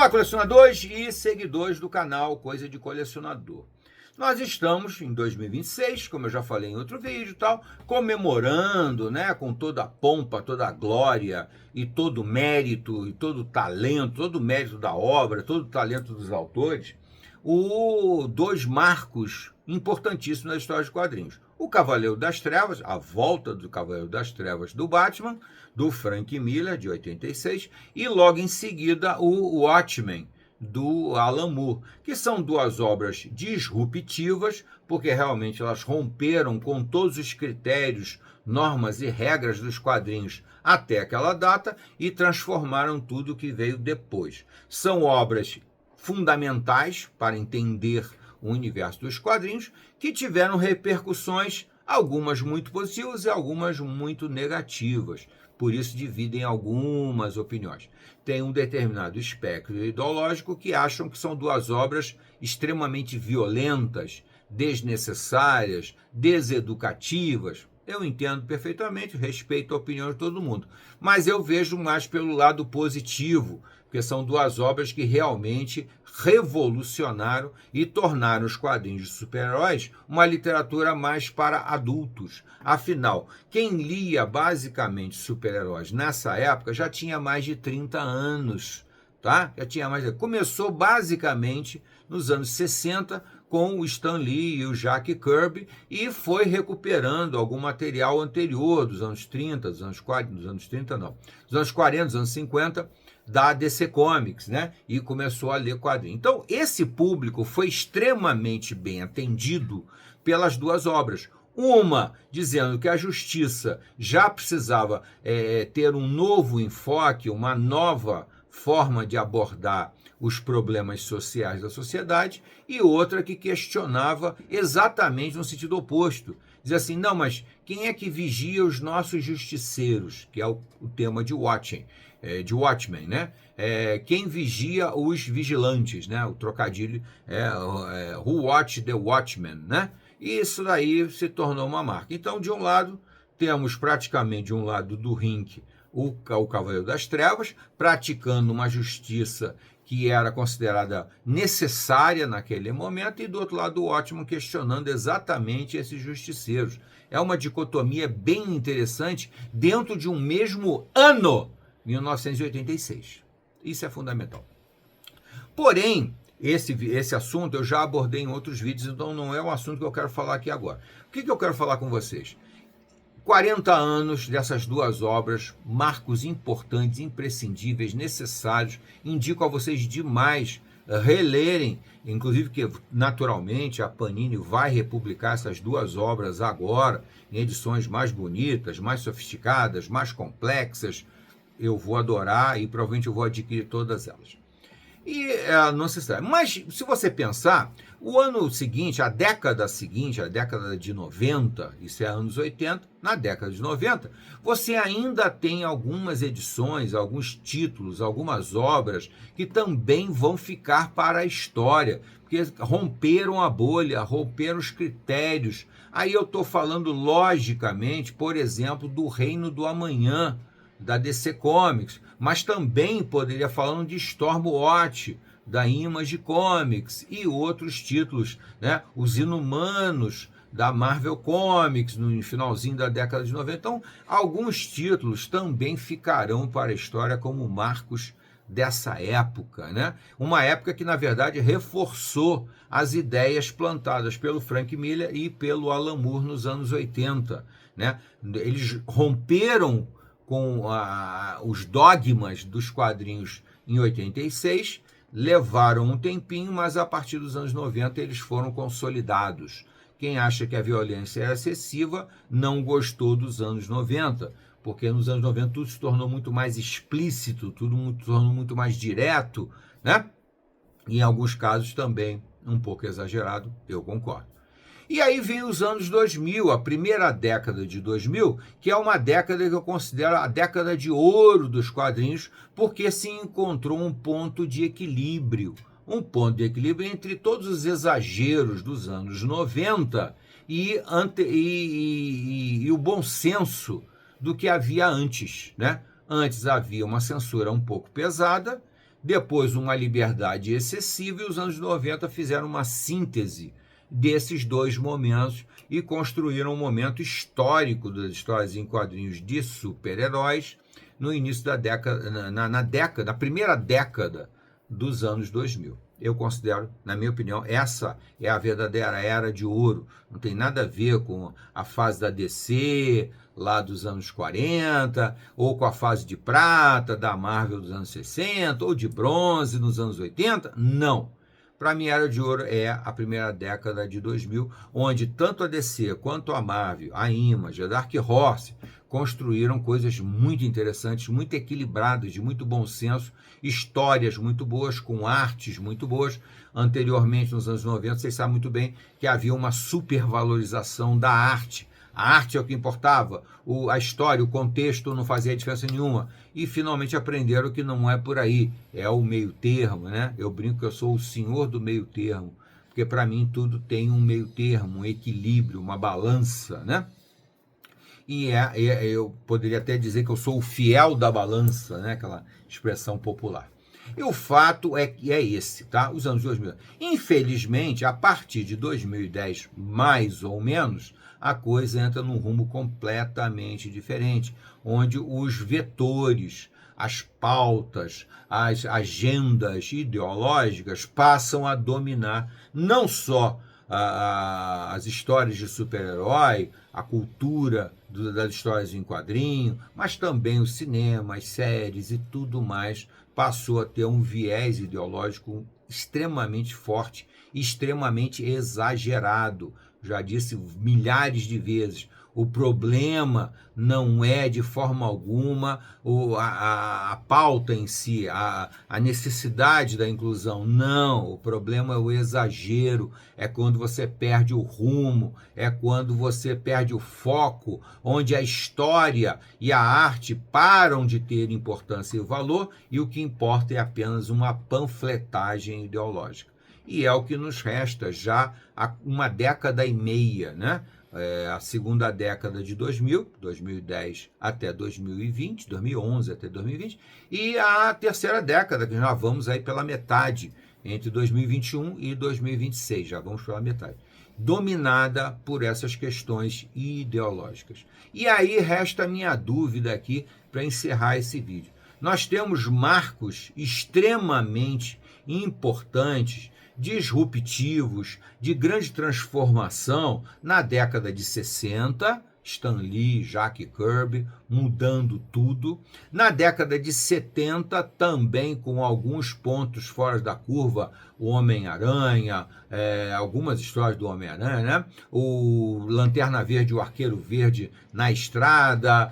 Olá, colecionadores e seguidores do canal Coisa de Colecionador. Nós estamos em 2026, como eu já falei em outro vídeo e tal, comemorando, né, com toda a pompa, toda a glória e todo o mérito e todo o talento, todo o mérito da obra, todo o talento dos autores, dois marcos importantíssimos na história dos quadrinhos. O Cavaleiro das Trevas, a volta do Cavaleiro das Trevas do Batman, do Frank Miller, de 86, e logo em seguida o Watchmen, do Alan Moore, que são duas obras disruptivas, porque realmente elas romperam com todos os critérios, normas e regras dos quadrinhos até aquela data e transformaram tudo que veio depois. São obras fundamentais para entender o universo dos quadrinhos, que tiveram repercussões, algumas muito positivas e algumas muito negativas. Por isso dividem algumas opiniões. Tem um determinado espectro ideológico que acham que são duas obras extremamente violentas, desnecessárias, deseducativas. Eu entendo perfeitamente, respeito a opinião de todo mundo, mas eu vejo mais pelo lado positivo, porque são duas obras que realmente revolucionaram e tornaram os quadrinhos de super-heróis uma literatura mais para adultos. Afinal, quem lia basicamente super-heróis nessa época já tinha mais de 30 anos, tá? Começou basicamente nos anos 60 com o Stan Lee e o Jack Kirby e foi recuperando algum material anterior dos anos 30, dos anos 40, dos anos 30 não, dos anos 40, dos anos 50, da DC Comics, né? E começou a ler quadrinhos. Então, esse público foi extremamente bem atendido pelas duas obras. Uma dizendo que a justiça já precisava ter um novo enfoque, uma nova forma de abordar os problemas sociais da sociedade, e outra que questionava exatamente no sentido oposto. Diz assim, não, mas quem é que vigia os nossos justiceiros? Que é o tema de Watchmen, né? Quem vigia os vigilantes, né? O trocadilho Who Watch the Watchmen, né? E isso daí se tornou uma marca. Então, de um lado, temos praticamente de um lado do ringue o Cavaleiro das Trevas, praticando uma justiça que era considerada necessária naquele momento, e do outro lado o Watchmen questionando exatamente esses justiceiros. É uma dicotomia bem interessante dentro de um mesmo ano, 1986. Isso é fundamental. Porém, esse assunto eu já abordei em outros vídeos, então não é um assunto que eu quero falar aqui agora. O que eu quero falar com vocês? 40 anos dessas duas obras, marcos importantes, imprescindíveis, necessários. Indico a vocês demais relerem, inclusive que naturalmente a Panini vai republicar essas duas obras agora, em edições mais bonitas, mais sofisticadas, mais complexas. Eu vou adorar e provavelmente eu vou adquirir todas elas. E não se sabe. Mas se você pensar, o ano seguinte, a década de 90, isso é anos 80, na década de 90, você ainda tem algumas edições, alguns títulos, algumas obras que também vão ficar para a história, porque romperam a bolha, romperam os critérios. Aí eu estou falando, logicamente, por exemplo, do Reino do Amanhã, da DC Comics, mas também poderia falando de Stormwatch, da Image Comics e outros títulos, né? Os Inumanos, da Marvel Comics, no finalzinho da década de 90. Então, alguns títulos também ficarão para a história como marcos dessa época, né? Uma época que, na verdade, reforçou as ideias plantadas pelo Frank Miller e pelo Alan Moore nos anos 80, né? Eles romperam com os dogmas dos quadrinhos em 86, levaram um tempinho, mas a partir dos anos 90 eles foram consolidados. Quem acha que a violência é excessiva não gostou dos anos 90, porque nos anos 90 tudo se tornou muito mais explícito, tudo se tornou muito mais direto, né? E em alguns casos também um pouco exagerado, eu concordo. E aí vem os anos 2000, a primeira década de 2000, que é uma década que eu considero a década de ouro dos quadrinhos, porque se encontrou um ponto de equilíbrio. Um ponto de equilíbrio entre todos os exageros dos anos 90 e o bom senso do que havia antes, né? Antes havia uma censura um pouco pesada, depois uma liberdade excessiva, e os anos 90 fizeram uma síntese desses dois momentos e construíram um momento histórico das histórias em quadrinhos de super-heróis no início da década, na primeira década dos anos 2000. Eu considero, na minha opinião, essa é a verdadeira era de ouro. Não tem nada a ver com a fase da DC, lá dos anos 40, ou com a fase de prata da Marvel dos anos 60, ou de bronze nos anos 80. Não. Para mim, a era de ouro é a primeira década de 2000, onde tanto a DC quanto a Marvel, a Image, a Dark Horse, construíram coisas muito interessantes, muito equilibradas, de muito bom senso, histórias muito boas, com artes muito boas. Anteriormente, nos anos 90, vocês sabem muito bem que havia uma supervalorização da arte. A arte é o que importava, a história, o contexto não fazia diferença nenhuma. E finalmente aprenderam que não é por aí, é o meio termo, né? Eu brinco que eu sou o senhor do meio termo, porque para mim tudo tem um meio termo, um equilíbrio, uma balança, né? E eu poderia até dizer que eu sou o fiel da balança, né? Aquela expressão popular. E o fato é que é esse, tá? Os anos 2000. Infelizmente, a partir de 2010, mais ou menos, a coisa entra num rumo completamente diferente, onde os vetores, as pautas, as agendas ideológicas passam a dominar não só as histórias de super-herói, a cultura das histórias em quadrinho, mas também o cinema, as séries e tudo mais passou a ter um viés ideológico extremamente forte, extremamente exagerado. Já disse milhares de vezes, o problema não é de forma alguma a pauta em si, a necessidade da inclusão. Não, o problema é o exagero, é quando você perde o rumo, é quando você perde o foco, onde a história e a arte param de ter importância e valor, e o que importa é apenas uma panfletagem ideológica. E é o que nos resta já há uma década e meia, né? A segunda década de 2000, 2010 até 2020, 2011 até 2020, e a terceira década, que já vamos aí pela metade, entre 2021 e 2026, já vamos pela metade, dominada por essas questões ideológicas. E aí resta a minha dúvida aqui para encerrar esse vídeo. Nós temos marcos extremamente importantes, disruptivos, de grande transformação na década de 60, Stan Lee, Jack Kirby, mudando tudo. Na década de 70, também com alguns pontos fora da curva, o Homem-Aranha, algumas histórias do Homem-Aranha, né? O Lanterna Verde, o Arqueiro Verde na estrada,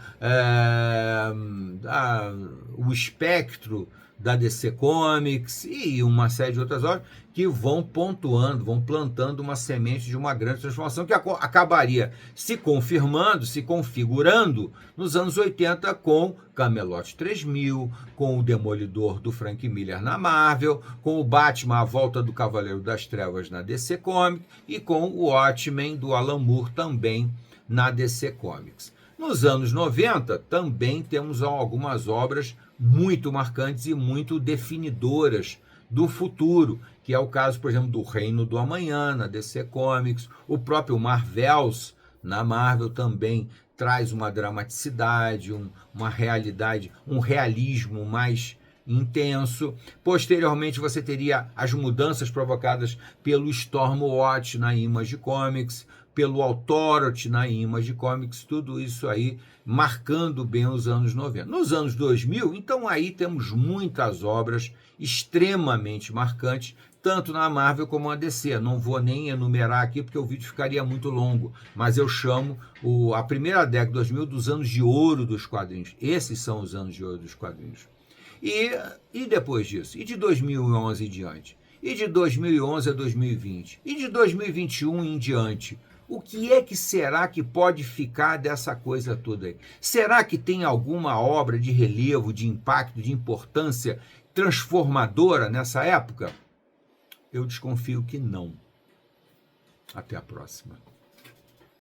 o Espectro da DC Comics e uma série de outras obras que vão pontuando, vão plantando uma semente de uma grande transformação que acabaria se confirmando, se configurando nos anos 80 com Camelot 3000, com o Demolidor do Frank Miller na Marvel, com o Batman, a volta do Cavaleiro das Trevas na DC Comics e com o Watchmen do Alan Moore também na DC Comics. Nos anos 90 também temos algumas obras muito marcantes e muito definidoras do futuro, que é o caso, por exemplo, do Reino do Amanhã, na DC Comics, o próprio Marvels, na Marvel também traz uma dramaticidade, uma realidade, um realismo mais intenso. Posteriormente, você teria as mudanças provocadas pelo Stormwatch na Image Comics, pelo Authority na Image Comics, tudo isso aí marcando bem os anos 90. Nos anos 2000, então aí temos muitas obras extremamente marcantes, tanto na Marvel como na DC. Não vou nem enumerar aqui porque o vídeo ficaria muito longo, mas eu chamo a primeira década de 2000 dos anos de ouro dos quadrinhos. Esses são os anos de ouro dos quadrinhos. E depois disso? E de 2011 em diante? E de 2011 a 2020? E de 2021 em diante? O que é que será que pode ficar dessa coisa toda aí? Será que tem alguma obra de relevo, de impacto, de importância transformadora nessa época? Eu desconfio que não. Até a próxima.